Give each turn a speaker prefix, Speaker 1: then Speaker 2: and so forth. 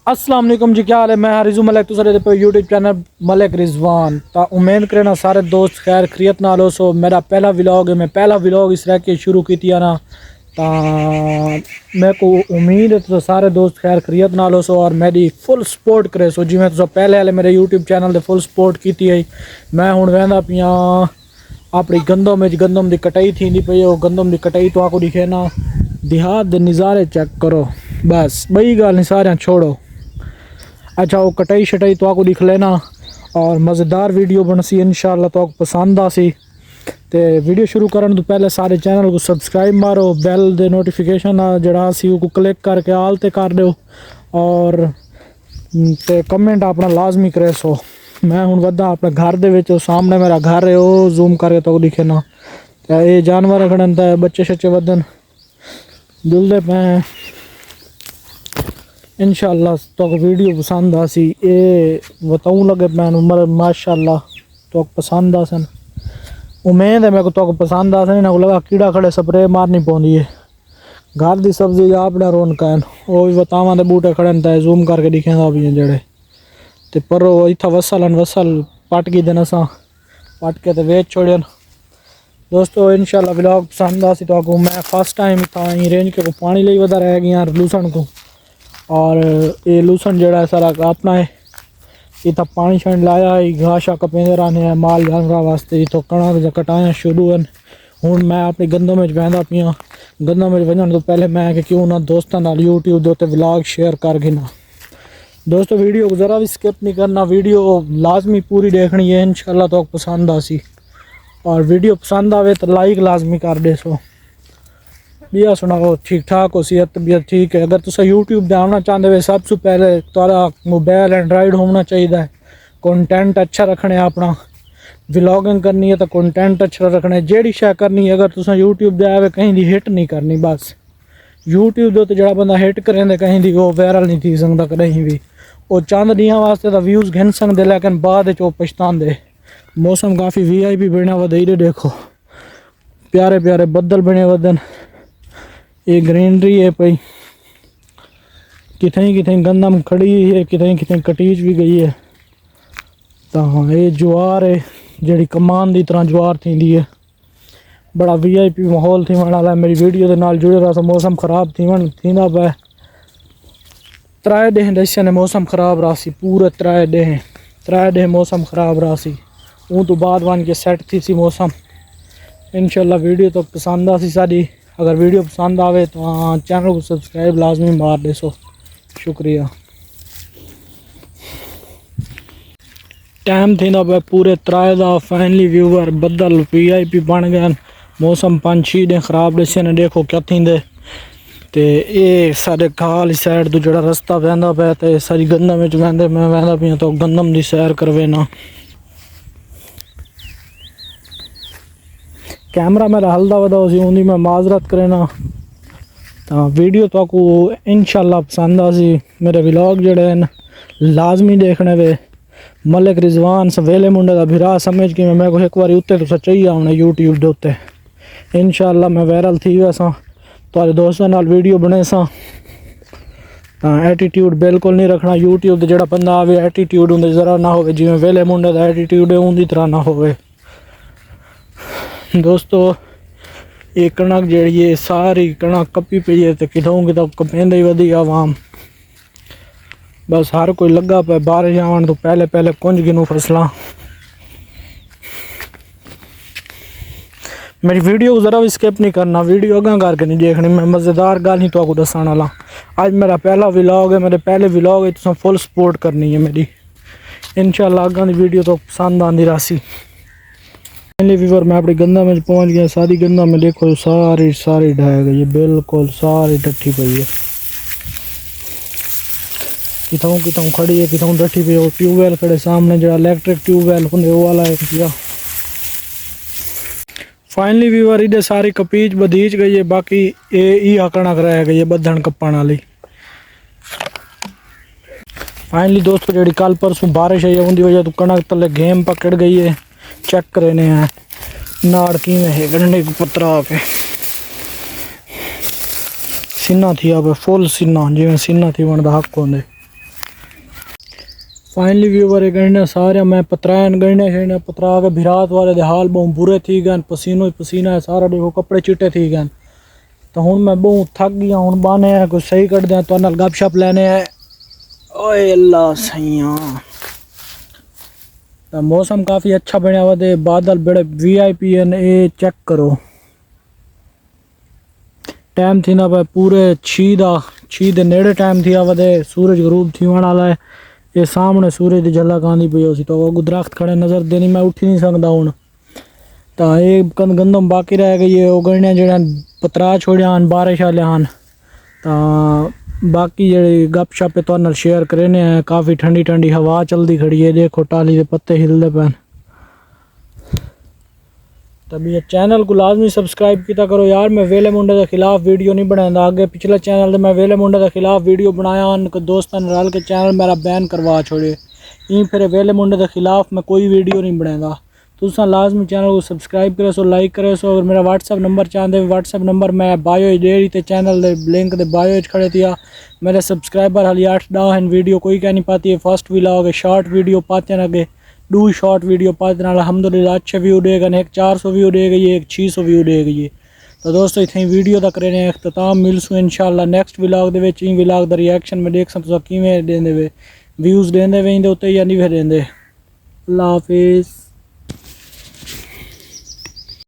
Speaker 1: अस्सलाम वालेकुम जी, क्या हाल है। मैं रिजू मलिक तो सर पे यूट्यूब चैनल मलिक रिजवान। तो उम्मीद करना सारे दोस्त खैर खरीत नाल हो। सो मेरा पहला व्लॉग है, मैं पहला व्लॉग इस रह के शुरू की ना। तो मेरे को उम्मीद है तो सारे दोस्त खैर खरीत नाल हो सो और मेरी फुल सपोर्ट करे सो। जिमें तुम पहले वाले मेरे यूट्यूब चैनल से फुल सपोर्ट की है। मैं हूँ वहदा पिया अपनी गंदम की कटाई थी पई। गंदम की कटाई तो आपको दिखे ना, देहात के नज़ारे चेक करो। बस बई गल नहीं, सारे छोड़ो। अच्छा वो कटाई शटाई तो आपको दिख लेना और मज़ेदार वीडियो बनसी इंशाल्लाह तो आपको पसंद आसी। तो वीडियो शुरू करने तो पहले सारे चैनल को सब्सक्राइब मारो, बैल दे नोटिफिकेशन जड़ा सी वो क्लिक करके आल ते कर दो और ते कमेंट अपना लाजमी करे सो। मैं हूँ वदा अपने घर दे सामने मेरा घर है, वो जूम करके तो दिखे ना। तो ये जानवर रखने बच्चे शच्चे वदन जुलते पे इंशाल्लाह तो वीडियो पसंद आसी। ये बताऊँ लगे मैं माशाल्लाह तो पसंद आसन। उम्मीद है मेरे को तो पसंद आसन ना। लगा कीड़ा खड़े स्प्रे मारनी पौंदी है। घर की सब्जी आपने रौनक है, वो भी बतावा के बूटे खड़े न जूम करके दिखेंदा भी जड़े तो पर इतना वसल पट गई दिन असा पट के तो वेच छोड़न। दोस्तों इंशाल्लाह व्लॉग पसंद आसी तो आगू। मैं फर्स्ट टाइम था रेंज के को पानी ले वधा रह गया लूसन को। और ये लूसन जड़ा सारा अपना है, इतना पानी शानी लाया है, घास शा कपेंदे रहने हैं माल जानवर वास्ते। तो कणक कटाया शुरू हैं। हूँ मैं अपनी गंदम में बहदा पिया। गंदम में वजन तो पहले मैं कि क्यों ना दोस्तों नाल यूट्यूब के उत्ते व्लॉग शेयर कर गिना। दोस्तों वीडियो को ज़रा भी स्किप नहीं करना, वीडियो लाजमी पूरी देखनी है इंशाल्लाह तो पसंद आसी। और वीडियो पसंद आवे तो लाइक लाजमी कर दे सो। बिया सुनाओ ठीक ठाक हो, सेहत तबीयत ठीक है। अगर तुम यूट्यूब पर आना चाहते हो सबसे पहले तारा मोबाइल एंड्राइड होना चाहिए। कंटेंट अच्छा रखने अपना, व्लॉगिंग करनी है तो कंटेंट अच्छा रखना है। जेड़ी शै करनी है अगर तुम यूट्यूब पर आए कहीं दी हिट नहीं करनी। बस यूट्यूब के उत्ते जो बंदा हिट करें कहीं दी वो वायरल नहीं थी सकता कहीं भी। वो चंद दियाँ वास्ते तो व्यूज़ घिन सकते लेकिन बाद पछताते। मौसम काफ़ी VIP बना वधे देखो, प्यारे प्यारे बदल बने वदन। ये ग्रीनरी है पई, कितनी कितनी गंदम खड़ी है, कितनी कितनी कटीज भी गई है। तो हाँ ये ज्वार है जी कमान की तरह ज्वार थी है। बड़ा VIP माहौल थी वाला मेरी वीडियो के नाल जुड़े रहा। मौसम खराब थी ना पै 3 दिन दसिया ने मौसम खराब रहा सी। पूरे 3 दिन मौसम खराब रहा सी। वो तो बाद बन के सेट थी सी मौसम। इंशाल्लाह वीडियो तो पसंद आसी सारी। अगर वीडियो पसंद आवे तो चैनल को सब्सक्राइब लाजमी मार दे सो। शुक्रिया। टाइम थी ना पूरे 3 दा फाइनली व्यूवर बदल VIP बन गए। मौसम 5-6 दिन खराब दसिया ने देखो क्या थी। तो ये सारे खाल साइड तो जो रस्ता वहदा पाया तो सारी गंदम वहदे मैं वहदा पिया तो गंदम की सैर करवे ना। कैमरा मेरा हल्दा वदा उन्दी मैं माजरत करे ना। तो वीडियो तो आपको इंशाल्लाह पसंद आसी। मेरे व्लॉग जड़े हैं लाजमी देखने वे। मलिक रिजवान सवेले मुंडे का भिरा समझ के मैं को एक बार उत्ते तो सच्चाई आने यूट्यूब के उत्ते इंशाल्लाह मैं वायरल थी वैसा तो दोस्तों नाल वीडियो बने सा। एटीट्यूड बिल्कुल नहीं रखना। यूट्यूब जो बंदा आवे एटीट्यूड उनके जरा ना हो, जिमें वेले मुंडे का एटीट्यूड है उनकी तरह ना हो। दोस्तों ये कणक जी है सारी कणक कपी पई है तो कितों कपेंदे ही वधी आवाम। बस हर कोई लगा पे बारिश आने तो पहले पहले कुंज गिनू फसलां। मेरी वीडियो को ज़रा भी स्किप नहीं करना, वीडियो अगा करके नहीं देखनी। मैं मज़ेदार गल ही तो दसन वाला। आज मेरा पहला व्लॉग है, मेरे पहले व्लॉग है तो फुल सपोर्ट करनी है मेरी। इंशाल्लाह अगा की वीडियो तो पसंद आती रासी। फाइनली व्यूवर मैं अपनी गंदा में पहुंच गया। सारी गंदा में देखो सारी ढह गई है, बिल्कुल सारी डठी पई है। कितों खड़ी है, कितों डठी पई है। ट्यूबवेल खड़े सामने जो इलेक्ट्रिक ट्यूबवेल होंगे वो वाला है। फाइनली व्यूवर इधर सारी कपीच बधीच गई है, बाकी ये कणक रह गई है बधन कपन वाली। फाइनली दोस्तों जी कल परसों बारिश आई है उनकी वजह तो कणक तले गेम पकड़ गई है। चेक करने हैं नाड़ की है गंढे पत्रा के सीना थी अब फुल सीना जिमें सीना थी बनता हक होंगे। फाइनली व्यूवर गणने सारे मैं पतरान गणने छे पतरा के भिरात वाले दे हाल बहुत बुरे थी गए पसीनो ही पसीना है सारा देखो कपड़े चिट्टे थी गए तो हुण मैं बहुत थक गया हूँ बाने है कुछ सही कर दें तो गपशप लेने है ओए अल्लाह सैया तो मौसम काफ़ी अच्छा बनया हुआ दे बादल बड़े VIP हैं ये चेक करो टाइम थी ना पूरे 6 दे नेड़े टाइम थी आवा दे सूरज गरूब थी वाला है ये सामने सूरज की झलक आंदी पई सी तो वो दरख्त खड़े नज़र देनी मैं उठ ही नहीं सकता हूँ तो ये गंदम बाकी रह गई है वो गणने जो पतरा छोड़िया हैं बारिश वाले हैं तो बाकी जी गप शप तो शेयर करने हैं काफ़ी ठंडी ठंडी हवा चलती खड़ी है देखो टाली के पत्ते हिलते पैन तभी ये चैनल को लाजमी सब्सक्राइब किया करो यार मैं वेले मुंडे के खिलाफ वीडियो नहीं बनाया आगे पिछले चैनल में मैं वेले मुंडे के खिलाफ वीडियो बनाया दोस्तों ने रल के चैनल मेरा बैन करवा छोड़े ई फिर वेले मुंडे के खिलाफ मैं कोई वीडियो नहीं बनाएगा तुसा लाजमी चैनल को सब्सक्राइब करे सो लाइक करे सो अगर मेरा व्हाट्सअप नंबर चाहते व्हाट्सअप नंबर मैं बायो दे रही थे चैनल दे लिंक दे बायो खड़े थिया मेरे सब्सक्राइबर हाली 8-10 हैं वीडियो कोई कह नहीं पाती है फर्स्ट व्लॉग शॉर्ट वीडियो पाते हैं आगे 2 शॉर्ट वीडियो पाते हैं अल्हम्दुलिल्लाह अच्छे व्यू दे गए एक 400 व्यू दे गई एक 600 व्यू दे गई तो दोस्तों इतनी वीडियो तक रहने अख्ताम मिलसूँ इंशाल्लाह नेक्स्ट व्लॉग दे विच व्लॉग दा रिएक्शन में देख सकते किवें देंदे वे व्यूज़ देंदे वे इंदे उत्ते या नहीं वे देंदे अल्लाह हाफिज़।